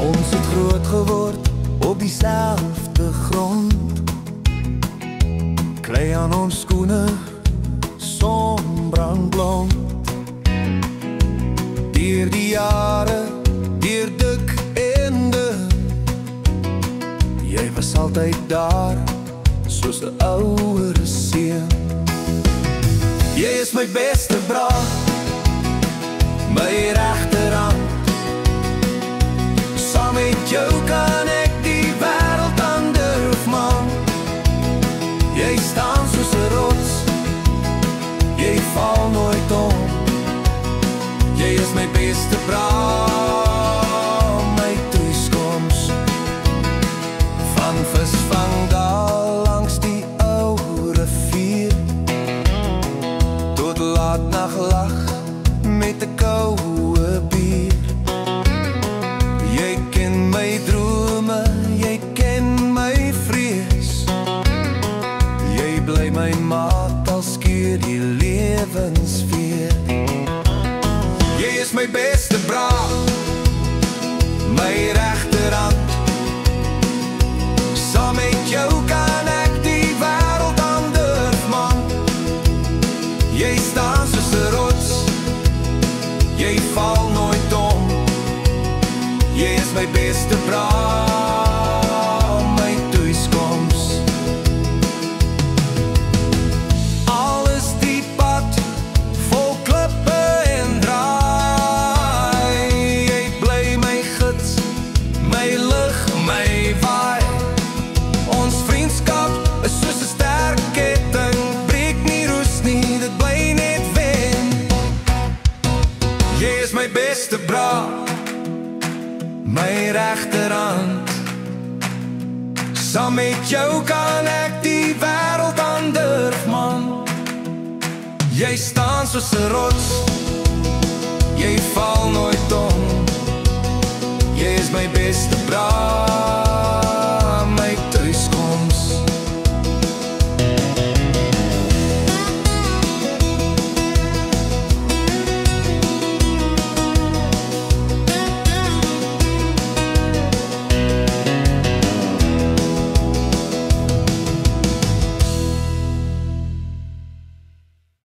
Ons het groot geword op diezelfde grond. Klei aan ons skoene, son brandblond. Deur die jare, deur dik en dun, jy was altyd daar, soos 'n ouer seun. Jy is my beste bra, my regterhand. Saam met jou kan ek die wêreld aandurf, man. Jy staan soos 'n rots, jy val nooit om. Jy is my beste bra, my toekoms. Van visvangdal langs die ou rivier, tot laat nag lag met 'n koue bier. Jy ken my drome, jy ken my vrees. Jy bly my maat al skeer die lewensveer. Jy is my beste bra, my regterhand. Saam met jou kan ek die wêreld aandurf, man. Jy staan soos 'n rots, jy val nooit om. Jy is my beste bra, my toekoms. Al is die pad vol klippe en draai, jy bly my gids, my lig, my waai. Ons vriendskap is soos 'n sterk ketting, breek nie, roes nie, dit bly net wen. Jy is my beste bra, my regterhand. Saam met jou kan ek die wêreld aandurf, man. Jy staan soos 'n rots, jy val nooit om. Jy is my beste bra.